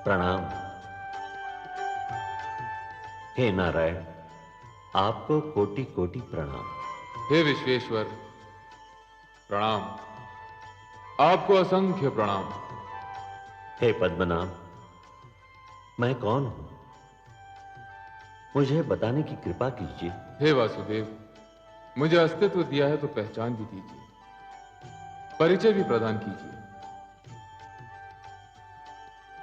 प्रणाम। हे नारायण, आपको कोटि कोटि प्रणाम। हे विश्वेश्वर प्रणाम, आपको असंख्य प्रणाम। हे पद्मनाभ, मैं कौन हूं, मुझे बताने की कृपा कीजिए। हे वासुदेव, मुझे अस्तित्व दिया है तो पहचान भी दीजिए, परिचय भी प्रदान कीजिए।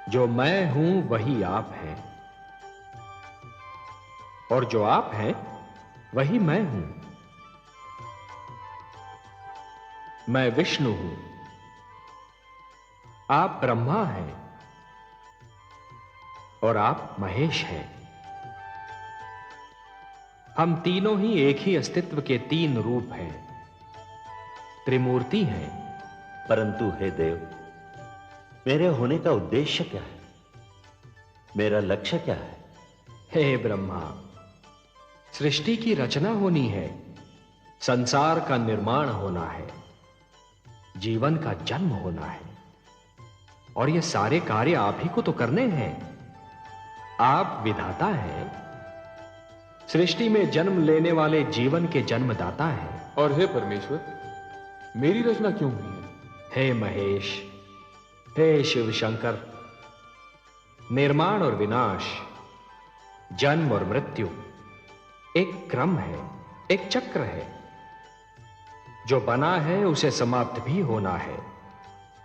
जो मैं हूं वही आप हैं, और जो आप हैं वही मैं हूं। मैं विष्णु हूं, आप ब्रह्मा हैं, और आप महेश हैं। हम तीनों ही एक ही अस्तित्व के तीन रूप हैं, त्रिमूर्ति हैं। परंतु हे देव, मेरे होने का उद्देश्य क्या है, मेरा लक्ष्य क्या है? हे ब्रह्मा, सृष्टि की रचना होनी है, संसार का निर्माण होना है, जीवन का जन्म होना है, और ये सारे कार्य आप ही को तो करने हैं। आप विधाता हैं, सृष्टि में जन्म लेने वाले जीवन के जन्मदाता हैं। और हे परमेश्वर, मेरी रचना क्यों हुई है? हे महेश, हे शिव शंकर, निर्माण और विनाश, जन्म और मृत्यु एक क्रम है, एक चक्र है। जो बना है उसे समाप्त भी होना है,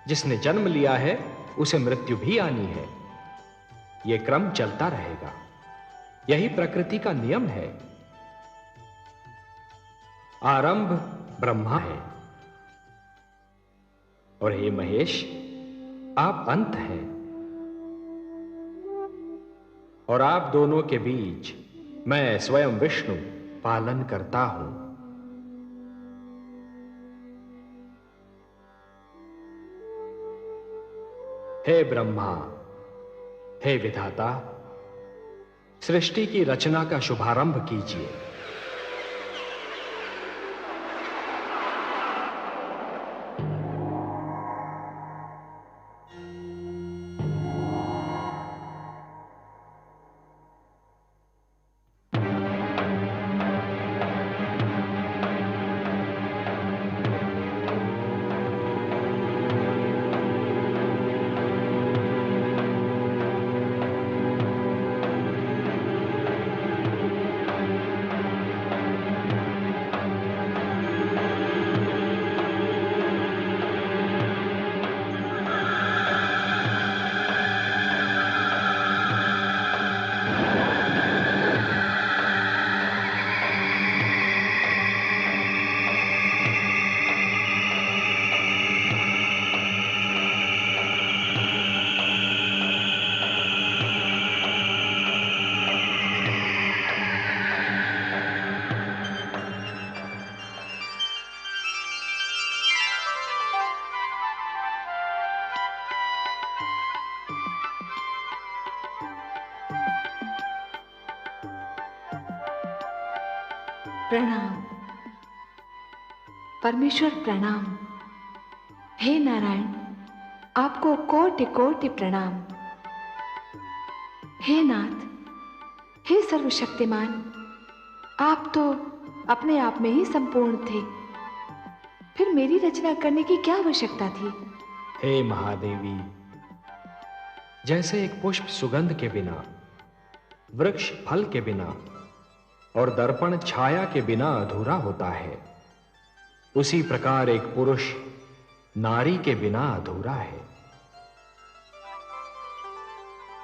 जिसने जन्म लिया है उसे मृत्यु भी आनी है। यह क्रम चलता रहेगा, यही प्रकृति का नियम है। आरंभ ब्रह्मा है, और हे महेश, आप अंत हैं, और आप दोनों के बीच मैं स्वयं विष्णु पालन करता हूं। हे ब्रह्मा, हे विधाता, सृष्टि की रचना का शुभारंभ कीजिए। प्रणाम परमेश्वर, प्रणाम। हे नारायण, आपको कोटि कोटि प्रणाम। हे नाथ, हे सर्वशक्तिमान, आप तो अपने आप में ही संपूर्ण थे, फिर मेरी रचना करने की क्या आवश्यकता थी? हे महादेवी, जैसे एक पुष्प सुगंध के बिना, वृक्ष फल के बिना और दर्पण छाया के बिना अधूरा होता है, उसी प्रकार एक पुरुष नारी के बिना अधूरा है।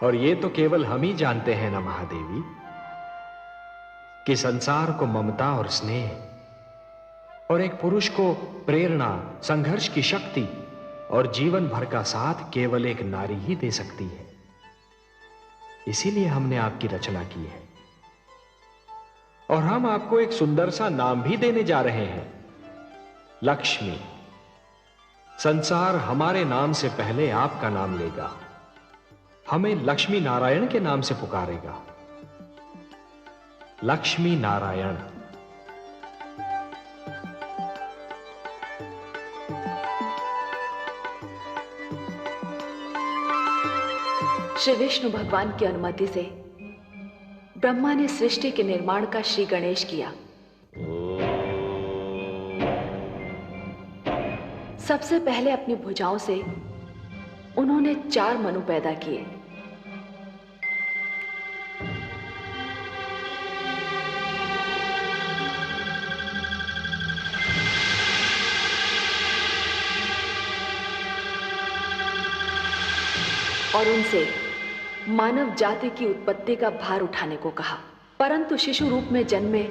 और ये तो केवल हम ही जानते हैं ना महादेवी, कि संसार को ममता और स्नेह और एक पुरुष को प्रेरणा, संघर्ष की शक्ति और जीवन भर का साथ केवल एक नारी ही दे सकती है। इसीलिए हमने आपकी रचना की है और हम आपको एक सुंदर सा नाम भी देने जा रहे हैं, लक्ष्मी। संसार हमारे नाम से पहले आपका नाम लेगा, हमें लक्ष्मी नारायण के नाम से पुकारेगा। लक्ष्मी नारायण। श्री विष्णु भगवान की अनुमति से ब्रह्मा ने सृष्टि के निर्माण का श्री गणेश किया। सबसे पहले अपनी भुजाओं से उन्होंने 4 मनु पैदा किए। और उनसे मानव जाति की उत्पत्ति का भार उठाने को कहा। परंतु शिशु रूप में जन्मे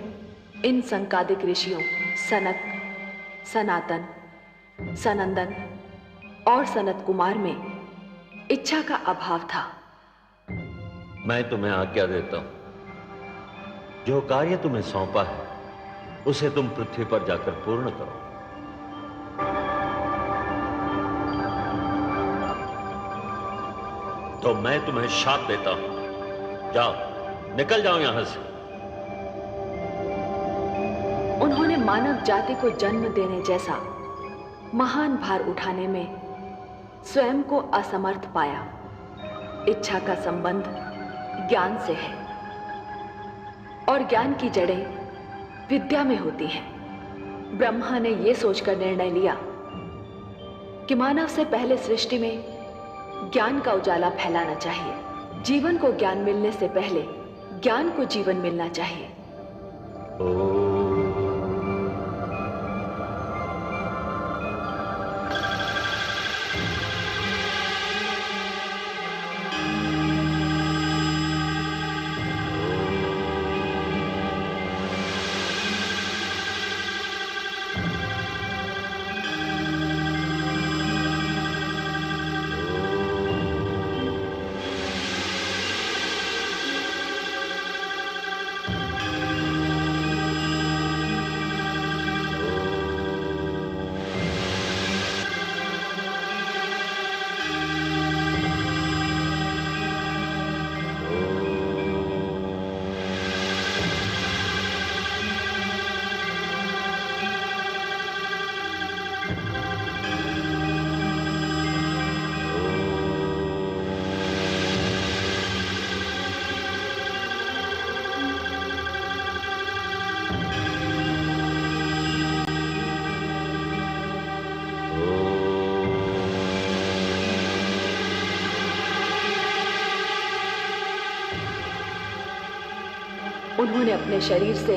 इन संकादिक ऋषियों सनक, सनातन, सनंदन और सनत कुमार में इच्छा का अभाव था। मैं तुम्हें आज्ञा देता हूं, जो कार्य तुम्हें सौंपा है उसे तुम पृथ्वी पर जाकर पूर्ण करो। तो मैं तुम्हें शाप देता हूं, जाओ, निकल जाओ यहां से। उन्होंने मानव जाति को जन्म देने जैसा महान भार उठाने में स्वयं को असमर्थ पाया। इच्छा का संबंध ज्ञान से है और ज्ञान की जड़ें विद्या में होती हैं। ब्रह्मा ने यह सोचकर निर्णय लिया कि मानव से पहले सृष्टि में ज्ञान का उजाला फैलाना चाहिए। जीवन को ज्ञान मिलने से पहले ज्ञान को जीवन मिलना चाहिए। उन्होंने अपने शरीर से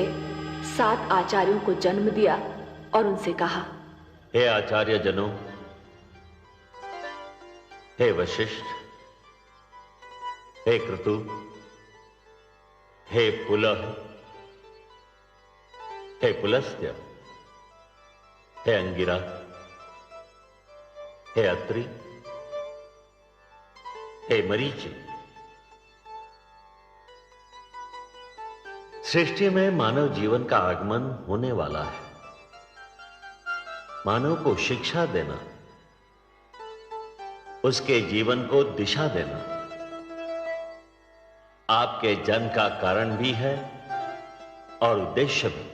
7 आचार्यों को जन्म दिया और उनसे कहा, हे आचार्य जनों, हे वशिष्ठ, हे क्रतु, हे पुलह, हे पुलस्त्य, हे अंगिरा, हे अत्रि, हे मरीचि। सृष्टि में मानव जीवन का आगमन होने वाला है। मानव को शिक्षा देना, उसके जीवन को दिशा देना आपके जन्म का कारण भी है और उद्देश्य भी।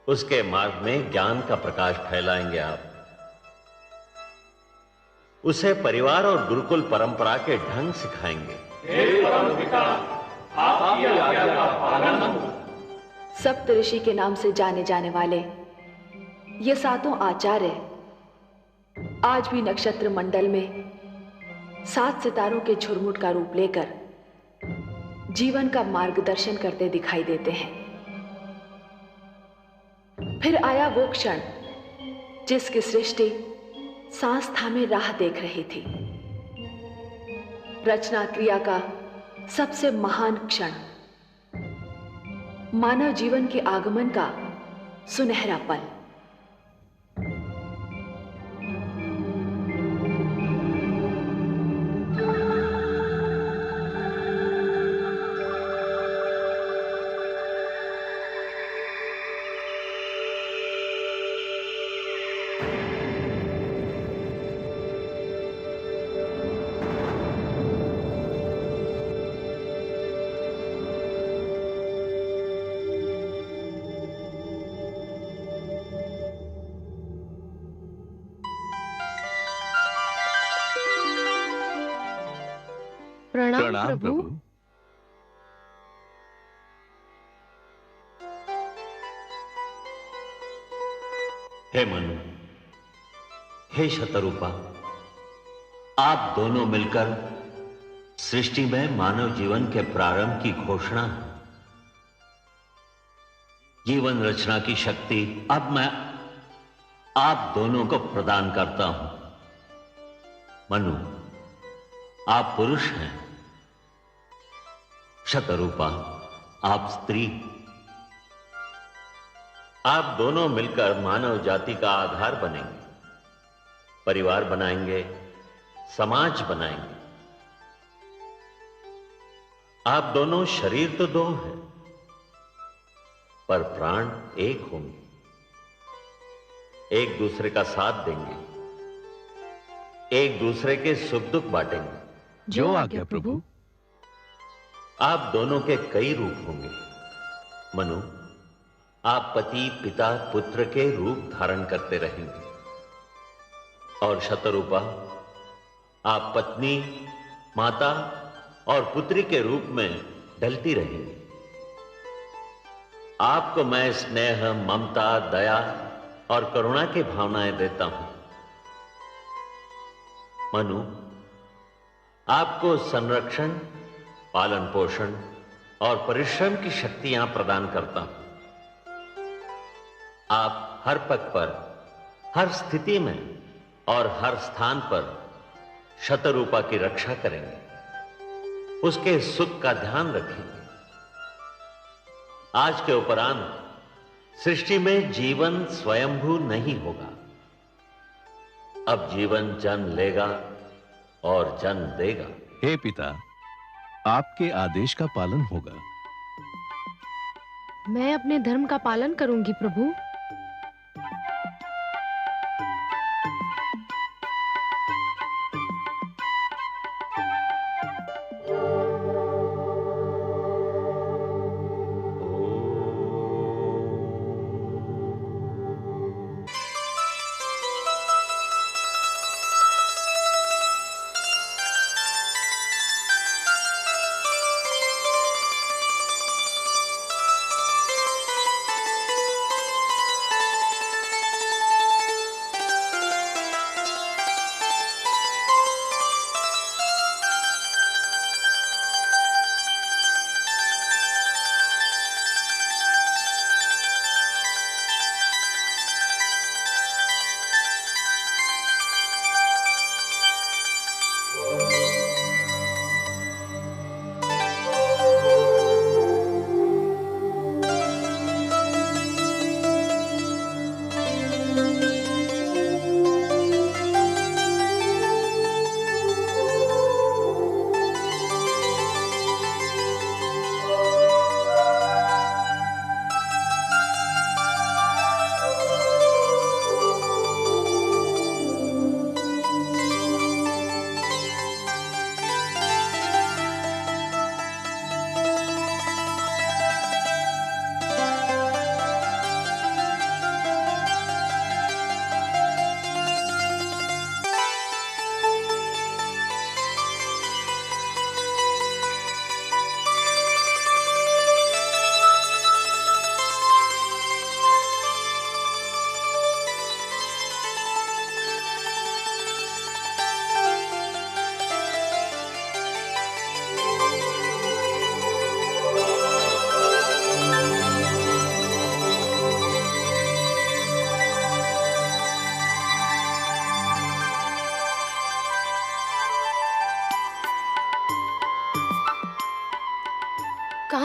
उसके मार्ग में ज्ञान का प्रकाश फैलाएंगे आप। उसे परिवार और गुरुकुल परंपरा के ढंग सिखाएंगे। हे परम पिता, आपकी आज्ञा का पालन सप्तऋषि के नाम से जाने जाने वाले ये सातों आचार्य आज भी नक्षत्र मंडल में 7 सितारों के झुरमुट का रूप लेकर जीवन का मार्गदर्शन करते दिखाई देते हैं। फिर आया वो क्षण जिसकी सृष्टि सांस थामे राह देख रही थी। रचना क्रिया का सबसे महान क्षण, मानव जीवन के आगमन का सुनहरा पल। प्रणाम प्रभु। हे मनु, हे शतरूपा, आप दोनों मिलकर सृष्टि में मानव जीवन के प्रारंभ की घोषणा है। जीवन रचना की शक्ति अब मैं आप दोनों को प्रदान करता हूं। मनु, आप पुरुष हैं, शतरूपा आप स्त्री। आप दोनों मिलकर मानव जाति का आधार बनेंगे, परिवार बनाएंगे, समाज बनाएंगे। आप दोनों शरीर तो दो हैं, पर प्राण एक होंगे, एक दूसरे का साथ देंगे, एक दूसरे के सुख दुख बांटेंगे। जो आज्ञा प्रभु। आप दोनों के कई रूप होंगे। मनु, आप पति पिता पुत्र के रूप धारण करते रहेंगे, और शतरूपा आप पत्नी माता और पुत्री के रूप में ढलती रहेंगी। आपको मैं स्नेह ममता दया और करुणा की भावनाएं देता हूं। मनु, आपको संरक्षण पालन पोषण और परिश्रम की शक्तियां प्रदान करता हूं। आप हर पग पर, हर स्थिति में और हर स्थान पर शतरूपा की रक्षा करेंगे, उसके सुख का ध्यान रखेंगे। आज के उपरांत सृष्टि में जीवन स्वयंभू नहीं होगा। अब जीवन जन्म लेगा और जन्म देगा। हे पिता, आपके आदेश का पालन होगा। मैं अपने धर्म का पालन करूंगी प्रभु।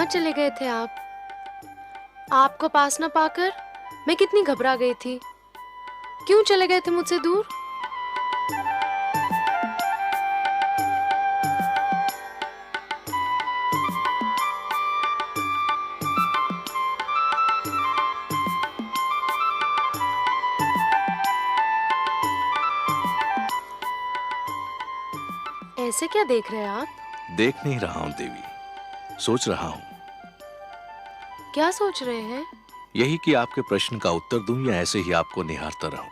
कहाँ चले गए थे आप? आपको पास ना पाकर मैं कितनी घबरा गई थी। क्यों चले गए थे मुझसे दूर? ऐसे क्या देख रहे हैं आप? देख नहीं रहा हूं देवी, सोच रहा हूं। क्या सोच रहे हैं? यही कि आपके प्रश्न का उत्तर दूं या ऐसे ही आपको निहारता रहूं,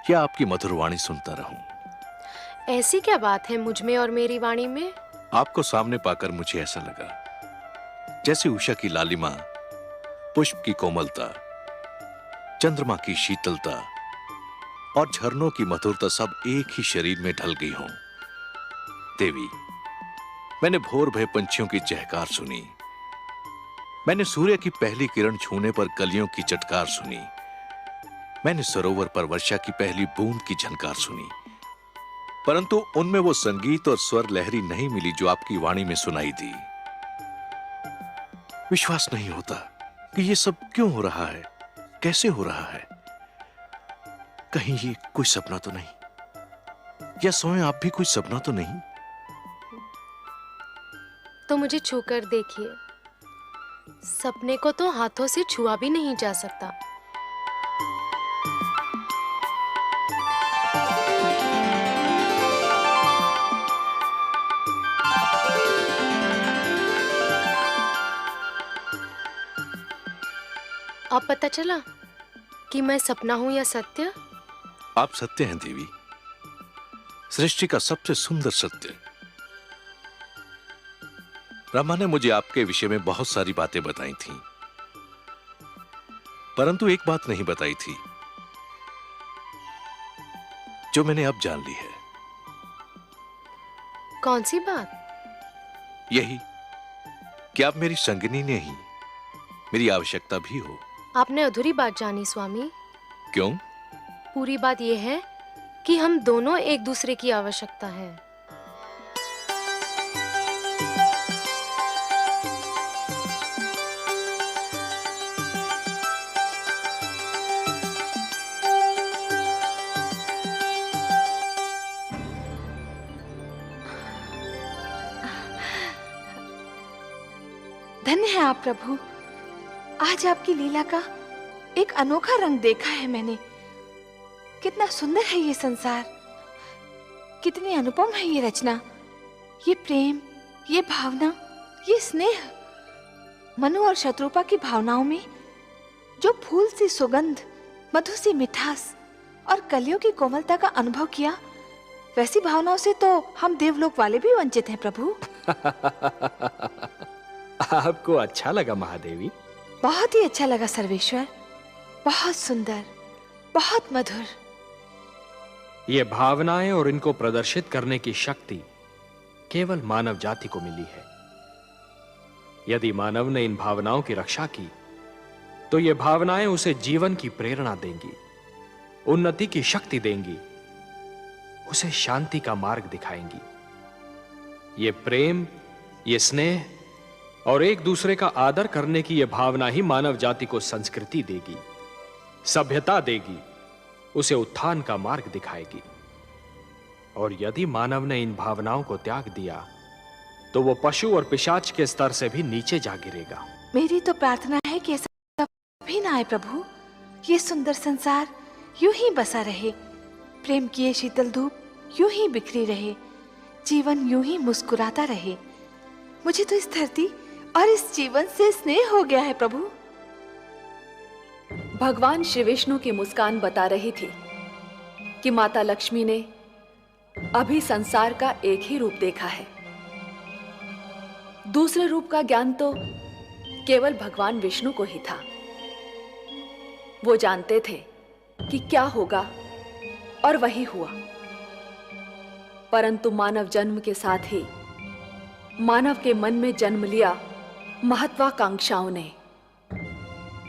या आपकी मधुर वाणी सुनता रहूं। ऐसी क्या बात है मुझ में और मेरी वाणी में? आपको सामने पाकर मुझे ऐसा लगा जैसे उषा की लालिमा, पुष्प की कोमलता, चंद्रमा की शीतलता और झरनों की मधुरता सब एक ही शरीर में ढल गई हों। देवी, मैंने भोर भय पंछियों की चहकार सुनी, मैंने सूर्य की पहली किरण छूने पर कलियों की चटकार सुनी, मैंने सरोवर पर वर्षा की पहली बूंद की झनकार सुनी, परंतु उनमें वो संगीत और स्वर लहरी नहीं मिली जो आपकी वाणी में सुनाई दी। विश्वास नहीं होता कि ये सब क्यों हो रहा है, कैसे हो रहा है। कहीं ये कोई सपना तो नहीं, या स्वयं आप भी कोई सपना तो नहीं? तो मुझे छूकर देखिए। सपने को तो हाथों से छुआ भी नहीं जा सकता। अब पता चला कि मैं सपना हूं या सत्य? आप सत्य हैं देवी, सृष्टि का सबसे सुंदर सत्य। ब्रह्मा ने मुझे आपके विषय में बहुत सारी बातें बताई थीं, परंतु एक बात नहीं बताई थी जो मैंने अब जान ली है। कौन सी बात? यही कि आप मेरी संगिनी नहीं, मेरी आवश्यकता भी हो। आपने अधूरी बात जानी स्वामी। क्यों? पूरी बात यह है कि हम दोनों एक दूसरे की आवश्यकता है। धन्य है आप प्रभु, आज आपकी लीला का एक अनोखा रंग देखा है मैंने। कितना सुंदर है ये संसार, कितनी अनुपम है ये रचना, ये प्रेम, ये भावना, ये स्नेह। मनु और शत्रुपा की भावनाओं में जो फूल सी सुगंध, मधु सी मिठास और कलियों की कोमलता का अनुभव किया, वैसी भावनाओं से तो हम देवलोक वाले भी वंचित हैं प्रभु। आपको अच्छा लगा महादेवी? बहुत ही अच्छा लगा सर्वेश्वर, बहुत सुंदर, बहुत मधुर। ये भावनाएं और इनको प्रदर्शित करने की शक्ति केवल मानव जाति को मिली है। यदि मानव ने इन भावनाओं की रक्षा की तो ये भावनाएं उसे जीवन की प्रेरणा देंगी, उन्नति की शक्ति देंगी, उसे शांति का मार्ग दिखाएंगी। ये प्रेम, ये स्नेह और एक दूसरे का आदर करने की यह भावना ही मानव जाति को संस्कृति देगी, सभ्यता देगी, उसे उत्थान का मार्ग दिखाएगी। और यदि मानव ने इन भावनाओं को त्याग दिया तो वो पशु और पिशाच के स्तर से भी नीचे जा गिरेगा। मेरी तो प्रार्थना है कि ऐसा कभी ना आए प्रभु। ये सुंदर संसार यूं ही बसा रहे, प्रेम की ये शीतल धूप यूं ही बिखरी रहे, जीवन यूं ही मुस्कुराता रहे। मुझे तो इस धरती और इस जीवन से स्नेह हो गया है प्रभु। भगवान श्री विष्णु की मुस्कान बता रही थी कि माता लक्ष्मी ने अभी संसार का एक ही रूप देखा है। दूसरे रूप का ज्ञान तो केवल भगवान विष्णु को ही था। वो जानते थे कि क्या होगा और वही हुआ। परंतु मानव जन्म के साथ ही मानव के मन में जन्म लिया महत्वाकांक्षाओं ने,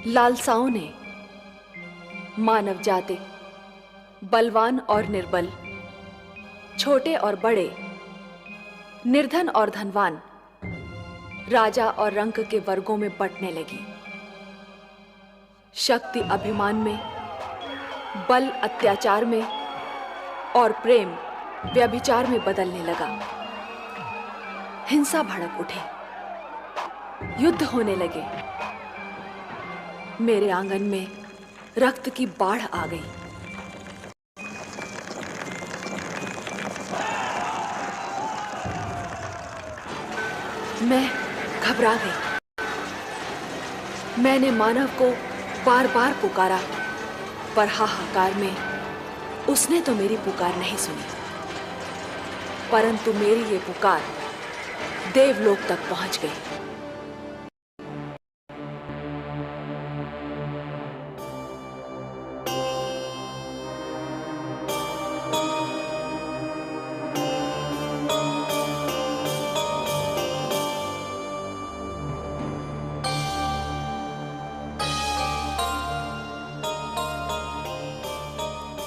लालसाओं ने। मानव जाति बलवान और निर्बल, छोटे और बड़े, निर्धन और धनवान, राजा और रंक के वर्गों में बंटने लगी। शक्ति अभिमान में, बल अत्याचार में और प्रेम व्यभिचार में बदलने लगा। हिंसा भड़क उठी, युद्ध होने लगे। मेरे आंगन में रक्त की बाढ़ आ गई। मैं घबरा गई। मैंने मानव को बार बार पुकारा, पर हाहाकार में उसने तो मेरी पुकार नहीं सुनी। परंतु मेरी ये पुकार देवलोक तक पहुंच गई।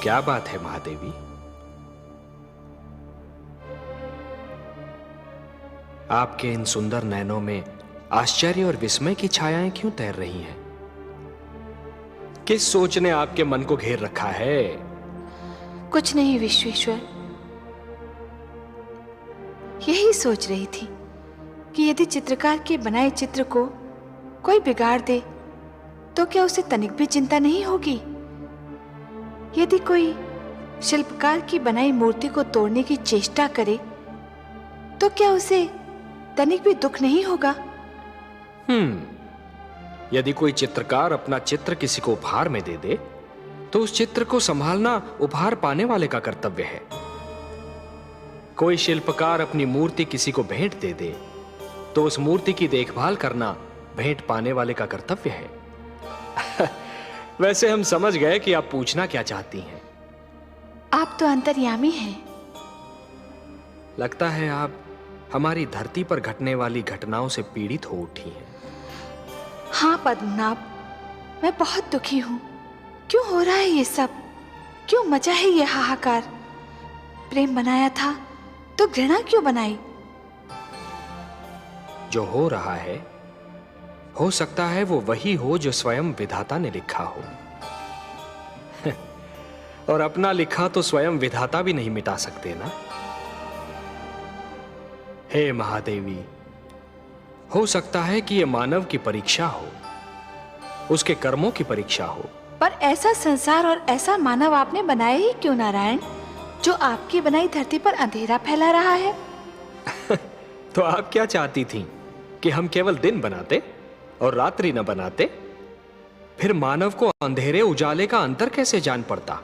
क्या बात है महादेवी? आपके इन सुंदर नैनों में आश्चर्य और विस्मय की छायाएं क्यों तैर रही हैं? किस सोच ने आपके मन को घेर रखा है? कुछ नहीं विश्वेश्वर, यही सोच रही थी कि यदि चित्रकार के बनाए चित्र को कोई बिगाड़ दे तो क्या उसे तनिक भी चिंता नहीं होगी? यदि कोई शिल्पकार की बनाई मूर्ति को तोड़ने की चेष्टा करे तो क्या उसे तनिक भी दुख नहीं होगा? यदि कोई चित्रकार अपना चित्र किसी को उपहार में दे दे तो उस चित्र को संभालना उपहार पाने वाले का कर्तव्य है। कोई शिल्पकार अपनी मूर्ति किसी को भेंट दे दे तो उस मूर्ति की देखभाल करना भेंट पाने वाले का कर्तव्य है। वैसे हम समझ गए कि आप पूछना क्या चाहती हैं। आप तो अंतर्यामी हैं। लगता है आप हमारी धरती पर घटने वाली घटनाओं से पीड़ित हो उठी हैं। हाँ पद्मनाभ, मैं बहुत दुखी हूँ। क्यों हो रहा है ये सब? क्यों मचा है ये हाहाकार? प्रेम बनाया था तो घृणा क्यों बनाई? जो हो रहा है हो सकता है वो वही हो जो स्वयं विधाता ने लिखा हो। और अपना लिखा तो स्वयं विधाता भी नहीं मिटा सकते ना। हे महादेवी, हो सकता है कि ये मानव की परीक्षा हो, उसके कर्मों की परीक्षा हो। पर ऐसा संसार और ऐसा मानव आपने बनाया ही क्यों नारायण, जो आपकी बनाई धरती पर अंधेरा फैला रहा है? तो आप क्या चाहती थीं कि हम केवल दिन बनाते और रात्रि न बनाते? फिर मानव को अंधेरे उजाले का अंतर कैसे जान पड़ता?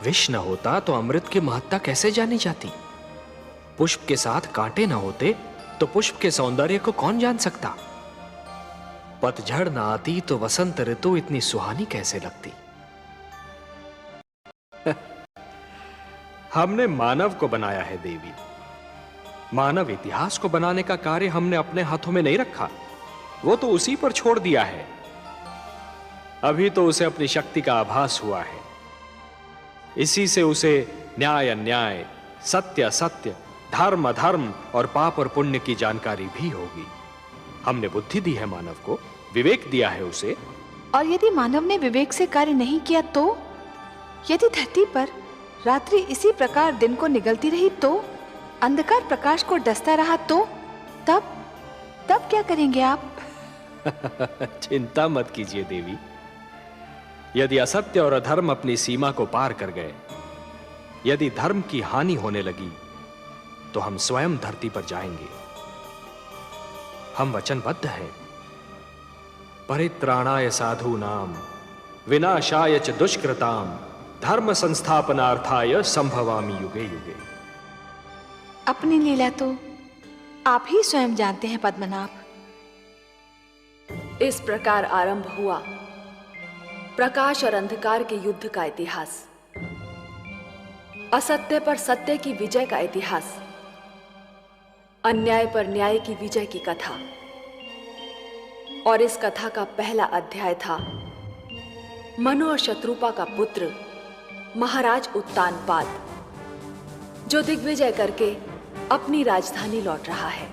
विष न होता तो अमृत की महत्ता कैसे जानी जाती? पुष्प के साथ कांटे न होते तो पुष्प के सौंदर्य को कौन जान सकता? पतझड़ न आती तो वसंत ऋतु इतनी सुहानी कैसे लगती? हमने मानव को बनाया है देवी। मानव इतिहास को बनाने का कार्य हमने अपने हाथों में नहीं रखा, वो तो उसी पर छोड़ दिया है। अभी तो उसे अपनी शक्ति का आभास हुआ है। इसी से उसे न्याय अन्याय, सत्य असत्य, धर्म अधर्म और पाप और पुण्य की जानकारी भी होगी। हमने बुद्धि दी है मानव को, विवेक दिया है उसे। और यदि मानव ने विवेक से कार्य नहीं किया तो? यदि धरती पर रात्रि इसी प्रकार दिन को निगलती रही तो? अंधकार प्रकाश को डसता रहा तो? तब क्या करेंगे आप? चिंता मत कीजिए देवी। यदि असत्य और अधर्म अपनी सीमा को पार कर गए, यदि धर्म की हानि होने लगी, तो हम स्वयं धरती पर जाएंगे। हम वचनबद्ध हैं। परित्राणाय साधूनाम विनाशाय च दुष्कृताम धर्म संस्थापनार्थाय संभवामि युगे युगे। अपनी लीला तो आप ही स्वयं जानते हैं पद्मनाभ। इस प्रकार आरंभ हुआ प्रकाश और अंधकार के युद्ध का इतिहास, असत्य पर सत्य की विजय का इतिहास, अन्याय पर न्याय की विजय की कथा। और इस कथा का पहला अध्याय था मनु और शत्रुपा का पुत्र महाराज उत्तानपाद, जो दिग्विजय करके अपनी राजधानी लौट रहा है।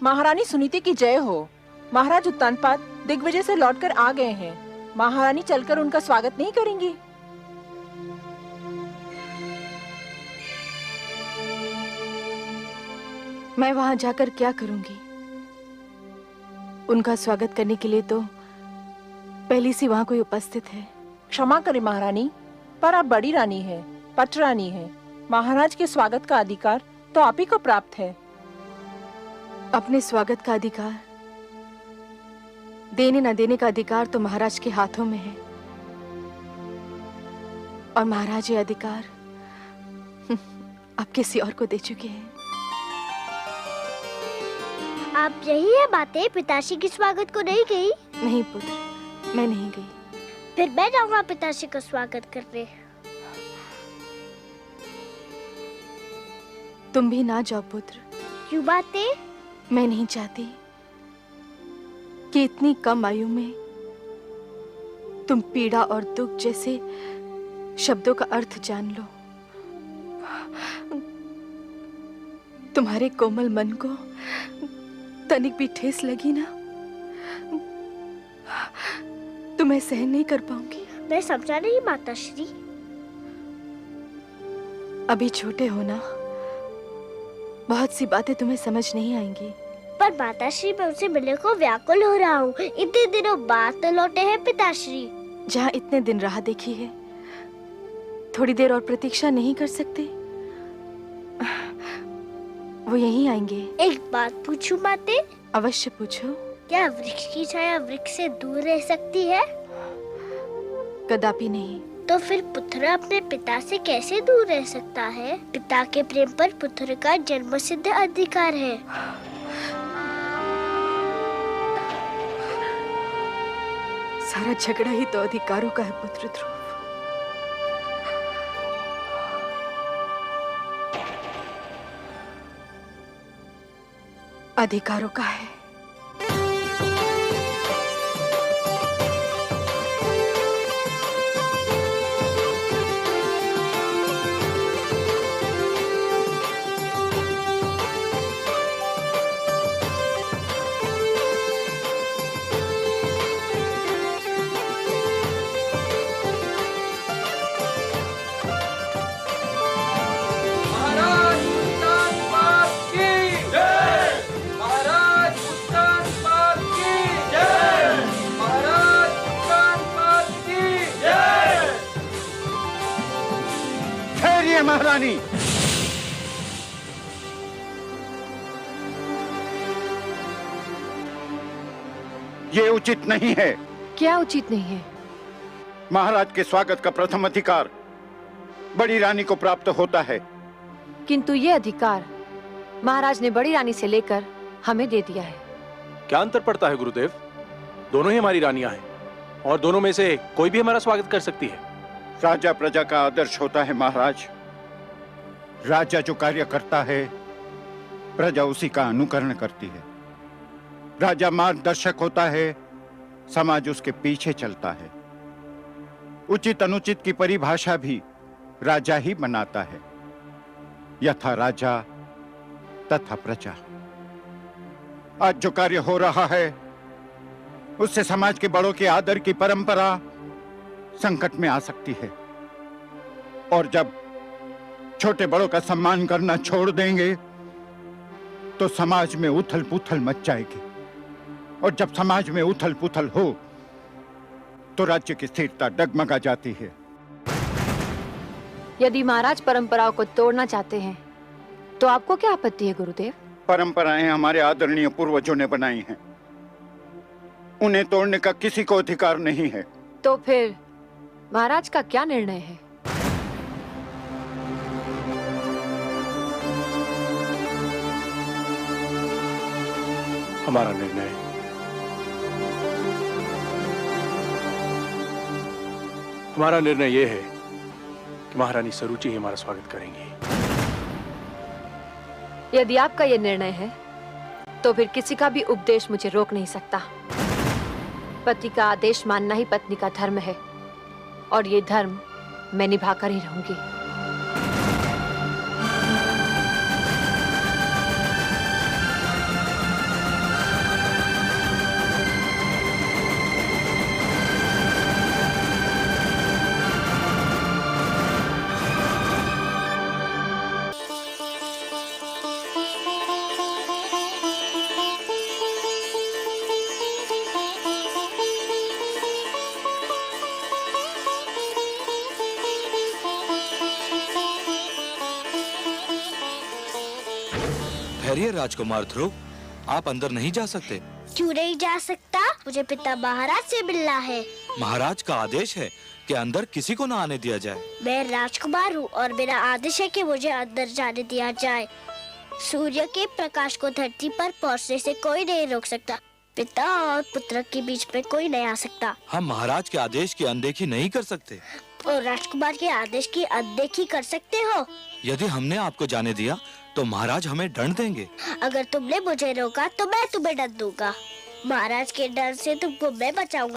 महारानी सुनीति की जय हो। महाराज उत्तानपाद दिग्विजय से लौटकर आ गए हैं। महारानी चलकर उनका स्वागत नहीं करेंगी? मैं वहां जाकर क्या करूंगी? उनका स्वागत करने के लिए तो पहले से वहां कोई उपस्थित है। क्षमा करें महारानी, पर आप बड़ी रानी हैं, पट रानी हैं। महाराज के स्वागत का अधिकार तो आप ही को प्राप्त है। अपने स्वागत का अधिकार, देने न देने का अधिकार तो महाराज के हाथों में है, और महाराज ये अधिकार अब किसी और को दे चुके हैं। आप यही है बातें पिताश्री के स्वागत को नहीं गई? नहीं पुत्र, मैं नहीं गई। फिर मैं जाऊंगा पिताश्री का स्वागत करने। तुम भी ना जाओ पुत्र। क्यों बातें? मैं नहीं चाहती कि इतनी कम आयु में तुम पीड़ा और दुख जैसे शब्दों का अर्थ जान लो। तुम्हारे कोमल मन को तनिक भी ठेस लगी ना, तो मैं सहन नहीं कर पाऊंगी। मैं समझा नहीं माताश्री। अभी छोटे हो ना, बहुत सी बातें तुम्हें समझ नहीं आएंगी। पर माताश्री, मैं उनसे मिलने को व्याकुल हो रहा हूँ। इतने दिनों बाद तो लौटे हैं पिताश्री। जहाँ इतने दिन राह देखी है, थोड़ी देर और प्रतीक्षा नहीं कर सकते? वो यहीं आएंगे। एक बात पूछूं माते? अवश्य पूछो। क्या वृक्ष की छाया वृक्ष से दूर रह सकती है? कदापि नहीं। तो फिर पुत्र अपने पिता से कैसे दूर रह सकता है? पिता के प्रेम पर पुत्र का जन्मसिद्ध अधिकार है। सारा झगड़ा ही तो अधिकारों का है पुत्र ध्रुव। अधिकारों का है। महारानी, ये उचित नहीं है। क्या उचित नहीं है? महाराज के स्वागत का प्रथम अधिकार बड़ी रानी को प्राप्त होता है। किंतु ये अधिकार महाराज ने बड़ी रानी से लेकर हमें दे दिया है। क्या अंतर पड़ता है गुरुदेव? दोनों ही हमारी रानियां हैं और दोनों में से कोई भी हमारा स्वागत कर सकती है। राजा प्रजा का आदर्श होता है महाराज। राजा जो कार्य करता है, प्रजा उसी का अनुकरण करती है। राजा मार्गदर्शक होता है, समाज उसके पीछे चलता है। उचित अनुचित की परिभाषा भी राजा ही बनाता है। यथा राजा तथा प्रजा। आज जो कार्य हो रहा है, उससे समाज के बड़ों के आदर की परंपरा संकट में आ सकती है। और जब छोटे बड़ों का सम्मान करना छोड़ देंगे, तो समाज में उथल पुथल मच जाएगी। और जब समाज में उथल पुथल हो, तो राज्य की स्थिरता डगमगा जाती है। यदि महाराज परंपराओं को तोड़ना चाहते हैं, तो आपको क्या आपत्ति है गुरुदेव? परंपराएं हमारे आदरणीय पूर्वजों ने बनाई हैं। उन्हें तोड़ने का किसी को अधिकार नहीं है। तो फिर महाराज का क्या निर्णय है? हमारा निर्णय यह है कि महारानी सरुचि ही हमारा स्वागत करेंगी। यदि आपका यह निर्णय है, तो फिर किसी का भी उपदेश मुझे रोक नहीं सकता। पति का आदेश मानना ही पत्नी का धर्म है, और ये धर्म मैं निभाकर ही रहूंगी। ठहरिए राजकुमार ध्रुव, आप अंदर नहीं जा सकते। क्यों नहीं जा सकता? मुझे पिता महाराज से मिलना है। महाराज का आदेश है कि अंदर किसी को न आने दिया जाए। मैं राजकुमार हूँ और मेरा आदेश है कि मुझे अंदर जाने दिया जाए। सूर्य के प्रकाश को धरती पर पहुँचने से कोई नहीं रोक सकता। पिता और पुत्र के बीच में कोई नहीं आ सकता। हम महाराज के आदेश की अनदेखी नहीं कर सकते। और राजकुमार के आदेश की अनदेखी कर सकते हो? यदि हमने आपको जाने दिया तो महाराज हमें दंड देंगे। अगर तुमने मुझे रोका तो मैं तुम्हें दंड दूंगा। महाराज के डर से तुमको मैं बचाऊंगा।